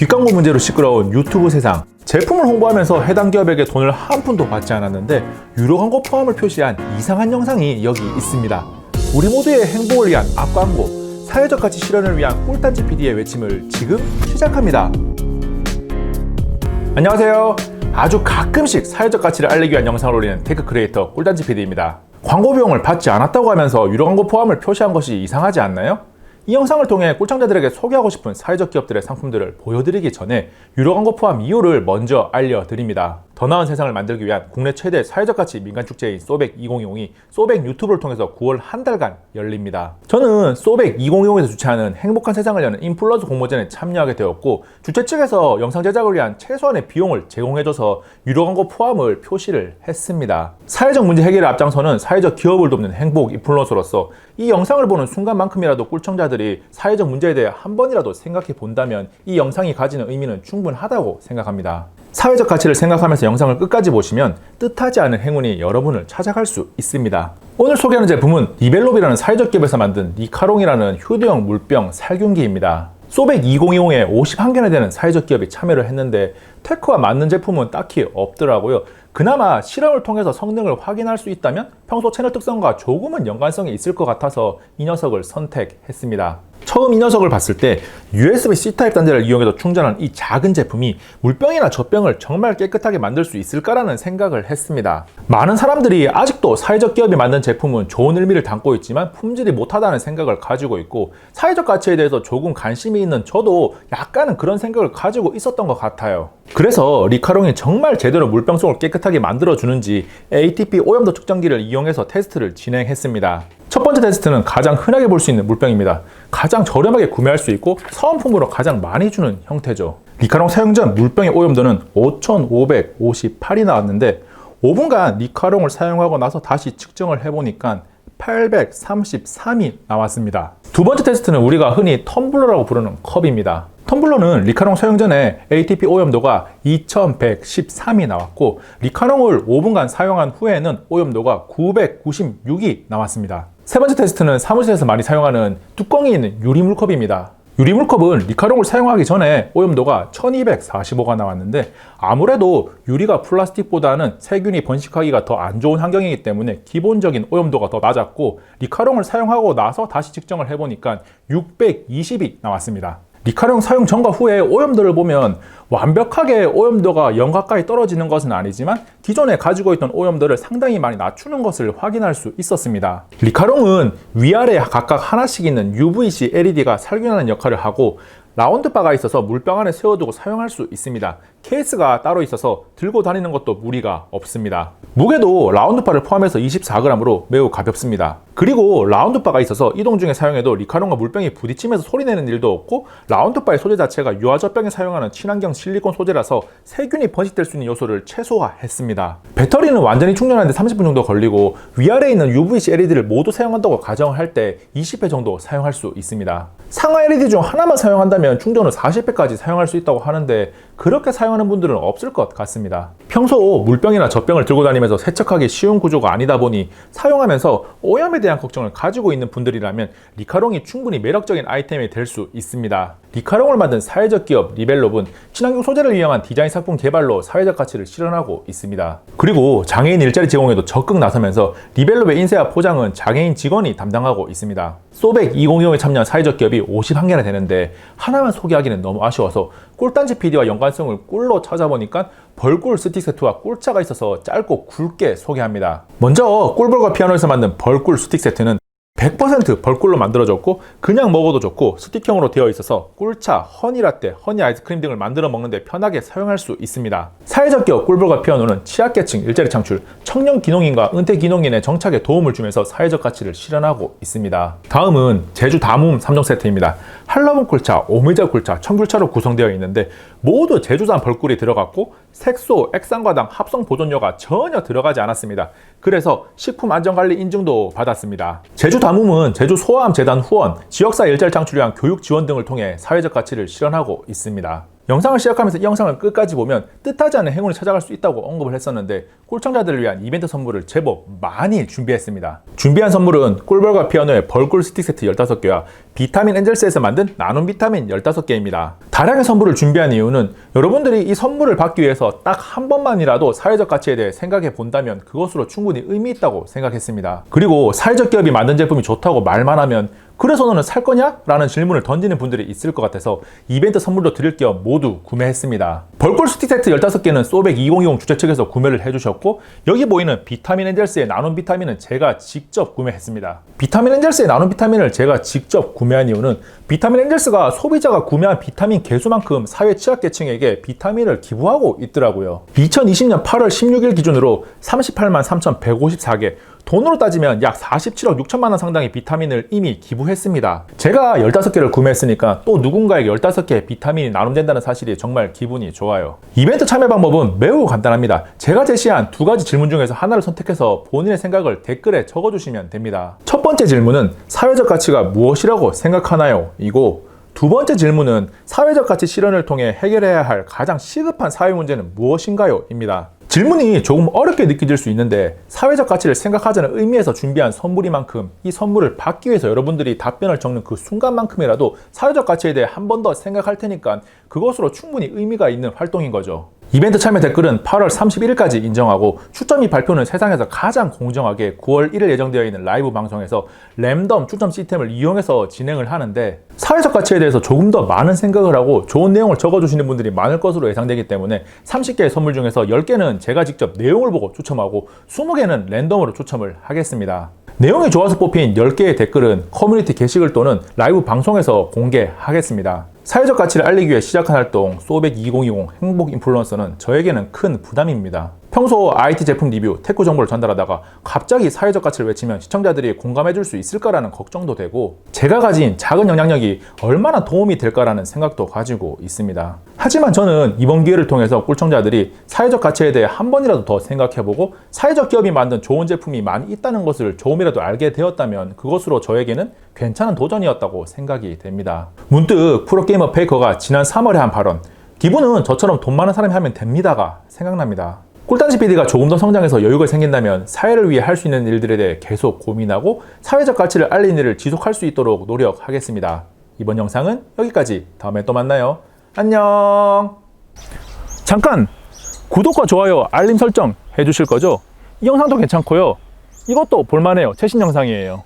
뒷광고 문제로 시끄러운 유튜브 세상. 제품을 홍보하면서 해당 기업에게 돈을 한 푼도 받지 않았는데 유료 광고 포함을 표시한 이상한 영상이 여기 있습니다. 우리 모두의 행복을 위한 앞광고, 사회적 가치 실현을 위한 꿀단지 PD의 외침을 지금 시작합니다. 안녕하세요. 아주 가끔씩 사회적 가치를 알리기 위한 영상을 올리는 테크 크리에이터 꿀단지 PD입니다. 광고 비용을 받지 않았다고 하면서 유료 광고 포함을 표시한 것이 이상하지 않나요? 이 영상을 통해 꿀청자들에게 소개하고 싶은 사회적 기업들의 상품들을 보여드리기 전에 유료 광고 포함 이유를 먼저 알려드립니다. 더 나은 세상을 만들기 위한 국내 최대 사회적 가치 민간 축제인 소백 2020이 소백 유튜브를 통해서 9월 한 달간 열립니다. 저는 소백 2020에서 주최하는 행복한 세상을 여는 인플루언서 공모전에 참여하게 되었고, 주최 측에서 영상 제작을 위한 최소한의 비용을 제공해줘서 유료 광고 포함을 표시를 했습니다. 사회적 문제 해결에 앞장서는 사회적 기업을 돕는 행복 인플루언서로서 이 영상을 보는 순간만큼이라도 꿀청자들이 사회적 문제에 대해 한 번이라도 생각해 본다면 이 영상이 가지는 의미는 충분하다고 생각합니다. 사회적 가치를 생각하면서 영상을 끝까지 보시면 뜻하지 않은 행운이 여러분을 찾아갈 수 있습니다. 오늘 소개하는 제품은 리벨롭이라는 사회적 기업에서 만든 리카롱이라는 휴대용 물병 살균기입니다. 소백 2020에 51개나 되는 사회적 기업이 참여를 했는데 테크와 맞는 제품은 딱히 없더라고요. 그나마 실험을 통해서 성능을 확인할 수 있다면 평소 채널 특성과 조금은 연관성이 있을 것 같아서 이 녀석을 선택했습니다. 처음 이 녀석을 봤을 때 USB-C 타입 단자를 이용해서 충전한 이 작은 제품이 물병이나 젖병을 정말 깨끗하게 만들 수 있을까라는 생각을 했습니다. 많은 사람들이 아직도 사회적 기업이 만든 제품은 좋은 의미를 담고 있지만 품질이 못하다는 생각을 가지고 있고, 사회적 가치에 대해서 조금 관심이 있는 저도 약간은 그런 생각을 가지고 있었던 것 같아요. 그래서 리카롱이 정말 제대로 물병 속을 깨끗하게 만들어주는지 ATP 오염도 측정기를 이용해서 테스트를 진행했습니다. 첫 번째 테스트는 가장 흔하게 볼 수 있는 물병입니다. 가장 저렴하게 구매할 수 있고 사은품으로 가장 많이 주는 형태죠. 리카롱 사용 전 물병의 오염도는 5558이 나왔는데 5분간 리카롱을 사용하고 나서 다시 측정을 해보니까 833이 나왔습니다. 두 번째 테스트는 우리가 흔히 텀블러라고 부르는 컵입니다. 텀블러는 리카롱 사용 전에 ATP 오염도가 2113이 나왔고, 리카롱을 5분간 사용한 후에는 오염도가 996이 나왔습니다. 세 번째 테스트는 사무실에서 많이 사용하는 뚜껑이 있는 유리물컵입니다. 유리물컵은 리카롱을 사용하기 전에 오염도가 1245가 나왔는데, 아무래도 유리가 플라스틱보다는 세균이 번식하기가 더 안 좋은 환경이기 때문에 기본적인 오염도가 더 낮았고, 리카롱을 사용하고 나서 다시 측정을 해보니까 620이 나왔습니다. 리카롱 사용 전과 후에 오염도를 보면 완벽하게 오염도가 0 가까이 떨어지는 것은 아니지만 기존에 가지고 있던 오염도를 상당히 많이 낮추는 것을 확인할 수 있었습니다. 리카롱은 위아래 각각 하나씩 있는 UVC LED가 살균하는 역할을 하고, 라운드바가 있어서 물병 안에 세워두고 사용할 수 있습니다. 케이스가 따로 있어서 들고 다니는 것도 무리가 없습니다. 무게도 라운드바를 포함해서 24g으로 매우 가볍습니다. 그리고 라운드바가 있어서 이동 중에 사용해도 리카롱과 물병이 부딪히면서 소리내는 일도 없고, 라운드바의 소재 자체가 유아젖병에 사용하는 친환경 실리콘 소재라서 세균이 번식될 수 있는 요소를 최소화했습니다. 배터리는 완전히 충전하는데 30분 정도 걸리고, 위아래에 있는 UVC LED를 모두 사용한다고 가정을 할 때 20회 정도 사용할 수 있습니다. 상하 LED 중 하나만 사용한다면 충전을 40회까지 사용할 수 있다고 하는데 그렇게 사용하는 분들은 없을 것 같습니다. 평소 물병이나 젖병을 들고 다니면서 세척하기 쉬운 구조가 아니다 보니 사용하면서 오염에 대한 걱정을 가지고 있는 분들이라면 리카롱이 충분히 매력적인 아이템이 될 수 있습니다. 리카롱을 만든 사회적 기업 리벨롭은 친환경 소재를 이용한 디자인 상품 개발로 사회적 가치를 실현하고 있습니다. 그리고 장애인 일자리 제공에도 적극 나서면서 리벨롭의 인쇄와 포장은 장애인 직원이 담당하고 있습니다. 소백 2020에 참여한 사회적 기업이 51개나 되는데 하나만 소개하기는 너무 아쉬워서 꿀단지 PD와 연관성을 꿀로 찾아보니까 벌꿀 스틱 세트와 꿀차가 있어서 짧고 굵게 소개합니다. 먼저 꿀벌과 피아노에서 만든 벌꿀 스틱 세트는 100% 벌꿀로 만들어졌고 그냥 먹어도 좋고 스틱형으로 되어 있어서 꿀차, 허니라떼, 허니 아이스크림 등을 만들어 먹는데 편하게 사용할 수 있습니다. 사회적 기업 꿀벌과 피아노는 취약계층 일자리 창출, 청년 기농인과 은퇴 기농인의 정착에 도움을 주면서 사회적 가치를 실현하고 있습니다. 다음은 제주 담움 3종 세트입니다. 한라봉 꿀차, 오미자 꿀차, 청귤차로 구성되어 있는데 모두 제주산 벌꿀이 들어갔고 색소, 액상과당, 합성 보존료가 전혀 들어가지 않았습니다. 그래서 식품안전관리 인증도 받았습니다. 제주 담움은 제주 소아암 재단 후원, 지역사회 일자리 창출을 위한 교육 지원 등을 통해 사회적 가치를 실현하고 있습니다. 영상을 시작하면서 이 영상을 끝까지 보면 뜻하지 않은 행운이 찾아갈 수 있다고 언급을 했었는데 꿀청자들을 위한 이벤트 선물을 제법 많이 준비했습니다. 준비한 선물은 꿀벌과 피아노의 벌꿀 스틱 세트 15개와 비타민 엔젤스에서 만든 나눔 비타민 15개입니다. 다량의 선물을 준비한 이유는 여러분들이 이 선물을 받기 위해서 딱 한 번만이라도 사회적 가치에 대해 생각해 본다면 그것으로 충분히 의미 있다고 생각했습니다. 그리고 사회적 기업이 만든 제품이 좋다고 말만 하면 그래서 너는 살 거냐? 라는 질문을 던지는 분들이 있을 것 같아서 이벤트 선물로 드릴 겸 모두 구매했습니다. 벌꿀 스틱 세트 15개는 소백 2020 주최 측에서 구매를 해주셨고 여기 보이는 비타민 엔젤스의 나눔 비타민은 제가 직접 구매했습니다. 비타민 엔젤스의 나눔 비타민을 제가 직접 구매한 이유는 비타민 엔젤스가 소비자가 구매한 비타민 개수만큼 사회 취약계층에게 비타민을 기부하고 있더라고요. 2020년 8월 16일 기준으로 38만 3,154개, 돈으로 따지면 약 47억 6천만 원 상당의 비타민을 이미 기부했습니다. 제가 15개를 구매했으니까 또 누군가에게 15개의 비타민이 나눔된다는 사실이 정말 기분이 좋아요. 이벤트 참여 방법은 매우 간단합니다. 제가 제시한 두 가지 질문 중에서 하나를 선택해서 본인의 생각을 댓글에 적어주시면 됩니다. 첫 번째 질문은 사회적 가치가 무엇이라고 생각하나요? 이고 두 번째 질문은 사회적 가치 실현을 통해 해결해야 할 가장 시급한 사회 문제는 무엇인가요? 입니다. 질문이 조금 어렵게 느껴질 수 있는데 사회적 가치를 생각하자는 의미에서 준비한 선물이만큼 이 선물을 받기 위해서 여러분들이 답변을 적는 그 순간만큼이라도 사회적 가치에 대해 한 번 더 생각할 테니까 그것으로 충분히 의미가 있는 활동인 거죠. 이벤트 참여 댓글은 8월 31일까지 인정하고 추첨 및 발표는 세상에서 가장 공정하게 9월 1일 예정되어 있는 라이브 방송에서 랜덤 추첨 시스템을 이용해서 진행을 하는데 사회적 가치에 대해서 조금 더 많은 생각을 하고 좋은 내용을 적어주시는 분들이 많을 것으로 예상되기 때문에 30개의 선물 중에서 10개는 제가 직접 내용을 보고 추첨하고 20개는 랜덤으로 추첨을 하겠습니다. 내용이 좋아서 뽑힌 10개의 댓글은 커뮤니티 게시글 또는 라이브 방송에서 공개하겠습니다. 사회적 가치를 알리기 위해 시작한 활동 소백 2020 행복 인플루언서는 저에게는 큰 부담입니다. 평소 IT 제품 리뷰, 테크 정보를 전달하다가 갑자기 사회적 가치를 외치면 시청자들이 공감해줄 수 있을까라는 걱정도 되고 제가 가진 작은 영향력이 얼마나 도움이 될까라는 생각도 가지고 있습니다. 하지만 저는 이번 기회를 통해서 꿀청자들이 사회적 가치에 대해 한 번이라도 더 생각해보고 사회적 기업이 만든 좋은 제품이 많이 있다는 것을 조금이라도 알게 되었다면 그것으로 저에게는 괜찮은 도전이었다고 생각이 됩니다. 문득 프로게이머 페이커가 지난 3월에 한 발언, 기분은 저처럼 돈 많은 사람이 하면 됩니다가 생각납니다. 꿀단지 PD가 조금 더 성장해서 여유가 생긴다면 사회를 위해 할 수 있는 일들에 대해 계속 고민하고 사회적 가치를 알리는 일을 지속할 수 있도록 노력하겠습니다. 이번 영상은 여기까지. 다음에 또 만나요. 안녕. 잠깐! 구독과 좋아요, 알림 설정 해주실 거죠? 이 영상도 괜찮고요. 이것도 볼만해요. 최신 영상이에요.